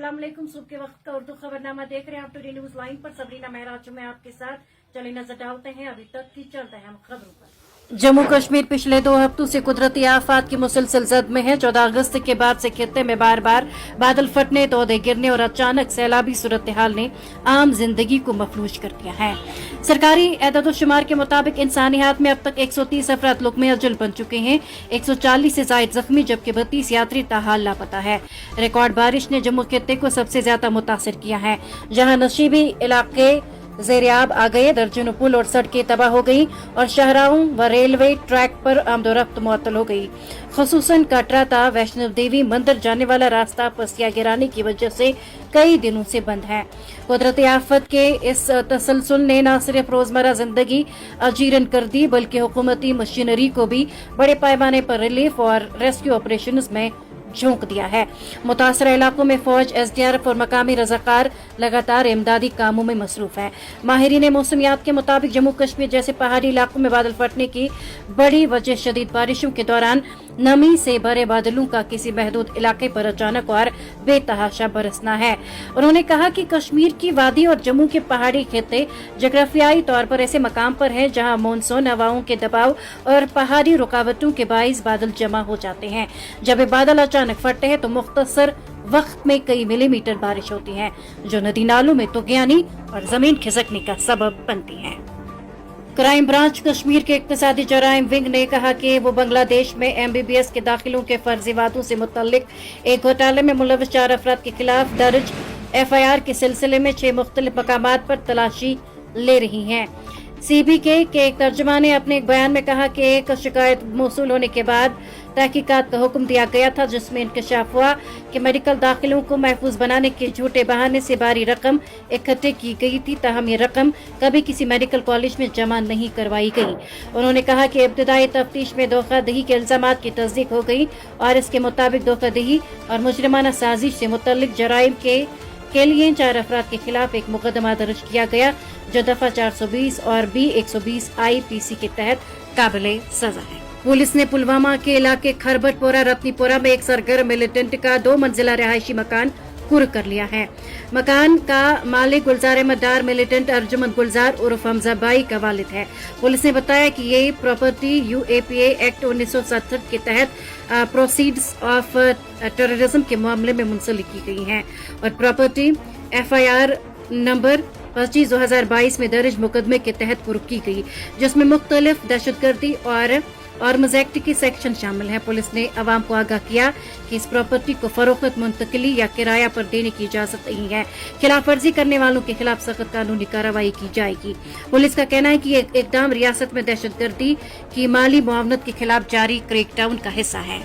अस्सलाम वालेकुम। सुबह के वक्त का उर्दू खबरनामा देख रहे हैं आप टुडे न्यूज लाइन पर। सबरीना महराज में आपके साथ, चलिए नजर डालते हैं अभी तक की चलते हैं हम खबरों पर। जम्मू कश्मीर पिछले 2 हफ्तों से कुदरती आफात की मुसलसल जद में है। 14 अगस्त के बाद से खित्ते में बार बार बादल फटने, तोदे गिरने और अचानक सैलाबी सूरत हाल ने आम जिंदगी को मफलूज कर दिया है। सरकारी एदाद-ओ-शुमार के मुताबिक इंसानी हाथ में अब तक 130 अफराद लुक़्मे अजल बन चुके हैं। 140 से जायद जख्मी जबकि 32 यात्री ताहाल लापता है। रिकॉर्ड बारिश ने जम्मू खित्ते को सबसे ज्यादा मुतासिर किया है, जहाँ नशीबी इलाके ज़ेरियाब आ गए, दर्जनों पुल और सड़कें तबाह हो गई और शाहराहों व रेलवे ट्रैक पर आमदोरफ्त मुअत्तल हो गई। खसूसन कटरा ता वैष्णो देवी मंदिर जाने वाला रास्ता पसिया गिराने की वजह से कई दिनों से बंद है। कुदरती आफत के इस तसलसल ने न सिर्फ रोजमर्रा जिंदगी अजीरन कर दी बल्कि हुकूमती मशीनरी को भी बड़े पैमाने पर रिलीफ और रेस्क्यू ऑपरेशंस में झोंक दिया है। मुतासरा इलाकों में फौज, एसडीआरएफ और मकामी रजाकार लगातार इमदादी कामों में मसरूफ है। माहिरीन मौसमियात के मुताबिक जम्मू कश्मीर जैसे पहाड़ी इलाकों में बादल फटने की बड़ी वजह शदीद बारिशों के दौरान नमी से भरे बादलों का किसी महदूद इलाके पर अचानक और बेतहाशा बरसना है। उन्होंने कहा कि कश्मीर की वादी और जम्मू के पहाड़ी खित्ते जोग्राफियाई तौर पर ऐसे मकाम पर है जहां मानसून हवाओं के दबाव और पहाड़ी रुकावटों के बाइस बादल जमा हो जाते हैं। जब ये बादल अचानक फटते हैं तो मुख्तसर वक्त में कई मिलीमीटर बारिश होती है, जो नदी नालों में तुगयानी और जमीन खिसकने का सबब बनती है। क्राइम ब्रांच कश्मीर के इक्तिसादी जराइम विंग ने कहा कि वो बांग्लादेश में MBBS के दाखिलों के फर्जी वादों से मुतल्लिक एक घोटाले में मुलव्वस 4 अफराद के खिलाफ दर्ज FIR के सिलसिले में 6 मुख्तलिफ मकामात पर तलाशी ले रही हैं। CBK के एक तर्जुमा ने अपने एक बयान में कहा कि एक शिकायत मौसूल होने के बाद तहकीकात का हुक्म दिया गया था, जिसमें इंकशाफ हुआ कि मेडिकल दाखिलों को महफूज बनाने के झूठे बहाने से भारी रकम इकट्ठे की गई थी, ताहम ये रकम कभी किसी मेडिकल कॉलेज में जमा नहीं करवाई गई। उन्होंने कहा कि इब्तिदाई तफ्तीश में धोखाधड़ी के इल्जामात की तस्दीक हो गई और इसके मुताबिक धोखाधड़ी और मुजरिमाना साजिश से मुतल्लिक जराइम के लिए 4 अफराद के खिलाफ एक मुकदमा दर्ज किया गया, जो दफा 420 और B 120 IPC के तहत काबिले सजा है। पुलिस ने पुलवामा के इलाके खरबटपोरा रत्नीपुरा में एक सरगर्म मिलिटेंट का 2 मंजिला रिहायशी मकान कुर्क कर लिया है। मकान का मालिक गुलजार अहमद डार मिलिटेंट अर्जुमंद गुलजार उर्फ हमजा भाई का वालिद है। पुलिस ने बताया कि ये प्रॉपर्टी UAPA एक्ट 1967 के तहत प्रोसीड्स ऑफ टेररिज्म के मामले में मुंसलिक की गई है और प्रॉपर्टी FIR नंबर 25/2022 में दर्ज मुकदमे के तहत कुर्क की गई, जिसमें मुख्तलिफ दहशतगर्दी और आर्म्स एक्ट के सेक्शन शामिल हैं। पुलिस ने अवाम को आगाह किया कि इस प्रॉपर्टी को फरोख्त, मुंतकिली या किराया पर देने की इजाजत नहीं है। खिलाफ वर्जी करने वालों के खिलाफ सख्त कानूनी कार्रवाई की जाएगी। पुलिस का कहना है कि ये इकदाम रियासत में दहशतगर्दी की माली मुआवनत के खिलाफ जारी क्रैकडाउन का हिस्सा है।